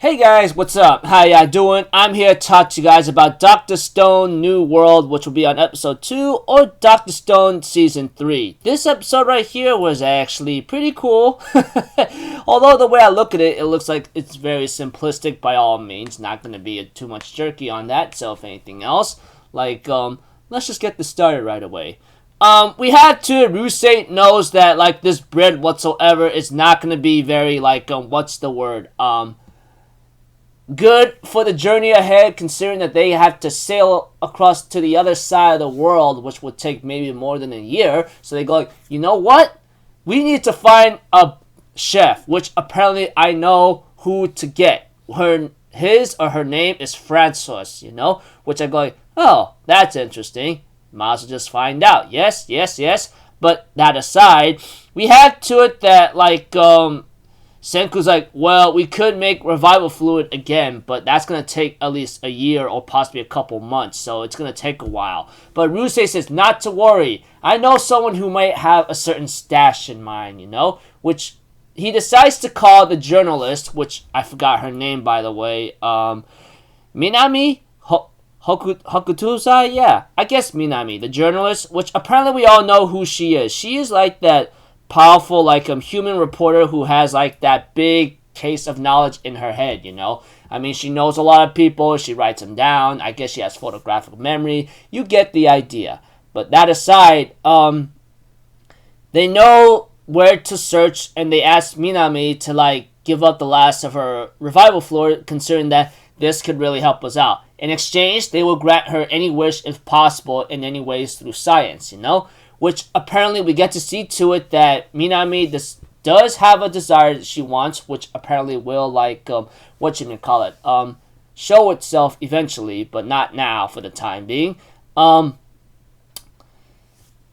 Hey guys, what's up? How ya doing? I'm here to talk to you guys about Dr. Stone New World, which will be on episode 2, or Dr. Stone season 3. This episode right here was actually pretty cool. Although the way I look at it, it looks like it's very simplistic by all means. Not going to be too much jerky on that, so if anything else, let's just get this started right away. We had to, Rusei knows that, this bread whatsoever is not going to be very, what's the word, good for the journey ahead, considering that they have to sail across to the other side of the world, which would take maybe more than a year. So they go, you know what? We need to find a chef, which apparently I know who to get. His or her name is Francois, which I go, oh, that's interesting. Might as well just find out. Yes. But that aside, we had to it that, Senku's like, well, we could make revival fluid again, but that's going to take at least a year or possibly a couple months, so it's going to take a while. But Rusei says, not to worry. I know someone who might have a certain stash in mind, which he decides to call the journalist, which I forgot her name, by the way, Minami Hokutoza? Yeah, I guess Minami, the journalist, which apparently we all know who she is. She is like that powerful human reporter who has that big case of knowledge in her head. I mean, she knows a lot of people, she writes them down. I guess she has photographic memory. You get the idea. But that aside, they know where to search, and they ask Minami to give up the last of her revival fluid, considering that this could really help us out. In exchange, they will grant her any wish if possible in any ways through science, which apparently we get to see to it that Minami does have a desire that she wants, which apparently will, show itself eventually, but not now for the time being.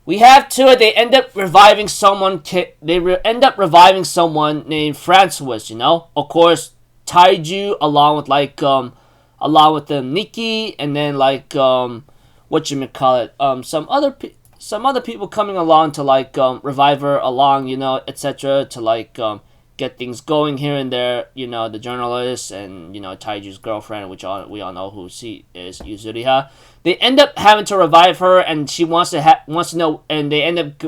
We have to it, they end up reviving someone, reviving someone named Francois, Of course, Taiju, along with Nikki, and then, some other people coming along to revive her along, etc. to get things going here and there. The journalist and Taiju's girlfriend, which we all know who she is, Yuzuriha. They end up having to revive her, and she wants to know, and they end up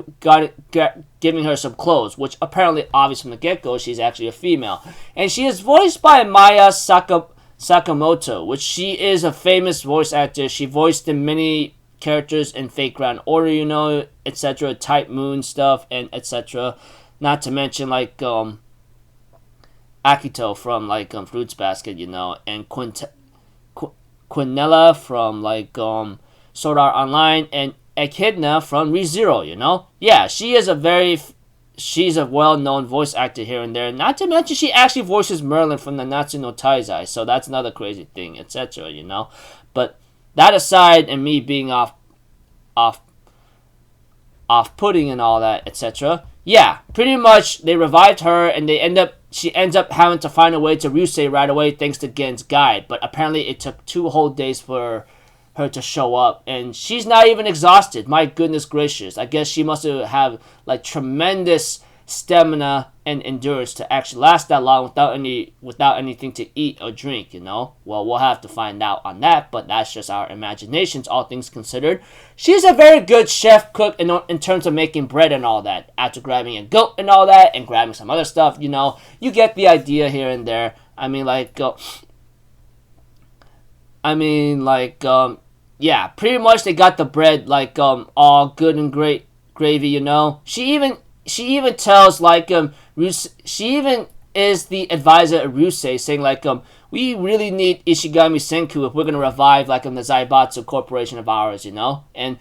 giving her some clothes, which apparently, obvious from the get-go, she's actually a female, and she is voiced by Maya Sakamoto, which she is a famous voice actor. She voiced in many characters in Fate Grand Order, etc., Type Moon stuff, and etc. Not to mention Akito from Fruits Basket, and Quinella from Sword Art Online, and Echidna from ReZero, Yeah, she's a well-known voice actor here and there. Not to mention she actually voices Merlin from the Natsu no Taizai, so that's another crazy thing, etc., But that aside, and me being off-putting and all that, etc. Yeah, pretty much they revived her, and she ends up having to find a way to Rusei right away thanks to Gen's guide. But apparently it took 2 whole days for her to show up, and she's not even exhausted. My goodness gracious! I guess she must have tremendous stamina and endurance to actually last that long without anything to eat or drink. Well, we'll have to find out on that, but that's just our imaginations, all things considered. She's a very good chef cook in terms of making bread and all that. After grabbing a goat and all that, and grabbing some other stuff, you get the idea here and there. Yeah, pretty much they got the bread all good and great gravy. She even tells she even is the advisor of Rusei, saying we really need Ishigami Senku if we're gonna revive the Zaibatsu Corporation of ours, And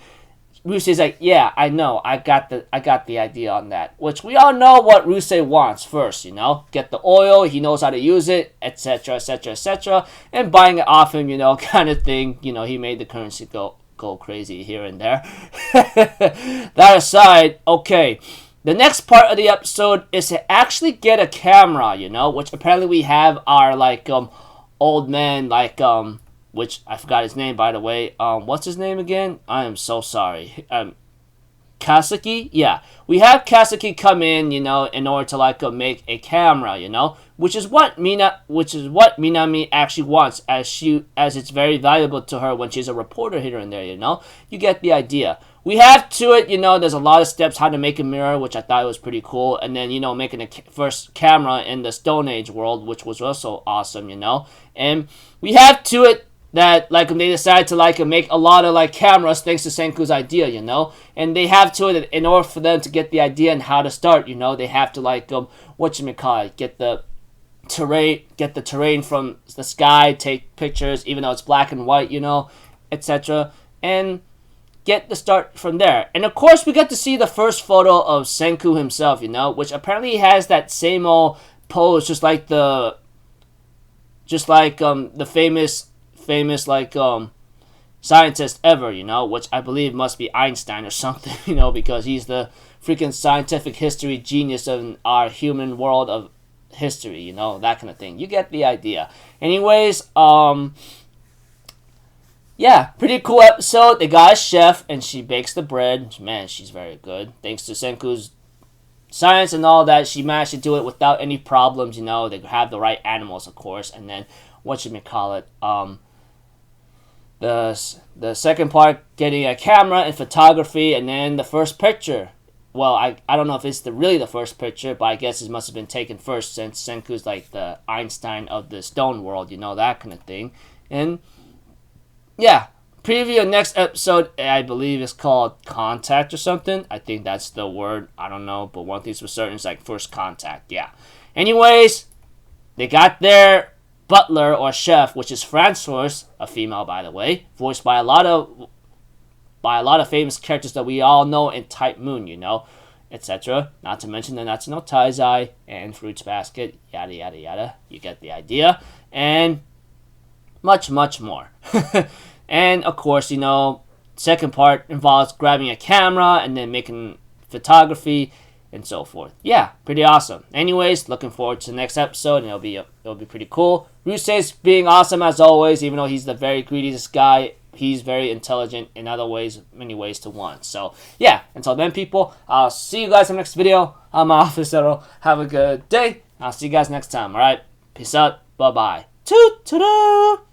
Rusei's like, yeah, I know, I got the idea on that. Which we all know what Rusei wants first, Get the oil, he knows how to use it, etc., etc., etc. And buying it off him, kind of thing. He made the currency go crazy here and there. That aside, okay. The next part of the episode is to actually get a camera, which apparently we have our old man which I forgot his name, by the way. What's his name again? I am so sorry. Kasuki, yeah, we have Kasuki come in, you know, in order to like make a camera, you know, which is what Minami actually wants, as it's very valuable to her when she's a reporter here and there, you know. You get the idea. We have to it, you know, there's a lot of steps how to make a mirror, which I thought was pretty cool, and then, you know, making a first camera in the Stone Age world, which was also awesome, you know. And we have to it that like they decided to like make a lot of like cameras thanks to Senku's idea, you know, and they have to it in order for them to get the idea and how to start, you know, they have to like get the terrain from the sky, take pictures even though it's black and white, you know, etc., and get the start from there. And of course we get to see the first photo of Senku himself, you know, which apparently has that same old pose, just like the famous like scientist ever, you know, which I believe must be Einstein or something, you know, because he's the freaking scientific history genius of our human world of history, you know, that kind of thing. You get the idea. Anyways, yeah, pretty cool episode. They got a chef and she bakes the bread. Man, she's very good. Thanks to Senku's science and all that, she managed to do it without any problems, you know. They have the right animals, of course, and then the second part, getting a camera and photography, and then the first picture. Well, I don't know if it's really the first picture, but I guess it must have been taken first, since Senku's like the Einstein of the stone world, you know, that kind of thing. And yeah, preview of next episode, I believe is called Contact or something. I think that's the word. I don't know, but one thing's for certain, it's like first contact. Yeah. Anyways, they got their butler or chef, which is Francois, a female by the way, voiced by a lot of famous characters that we all know in Type Moon, you know, etc. Not to mention the Natsuno Taizai and Fruits Basket, yada yada yada. You get the idea, and much more. And of course, you know, second part involves grabbing a camera and then making photography and so forth. Yeah, pretty awesome. Anyways, looking forward to the next episode, and it'll be pretty cool. Rusei's being awesome as always, even though he's the very greediest guy. He's very intelligent in other ways, many ways to one. So yeah, until then, people, I'll see you guys in the next video. I'm Office Zero. Have a good day. I'll see you guys next time. All right, peace out. Bye bye. Toot toot.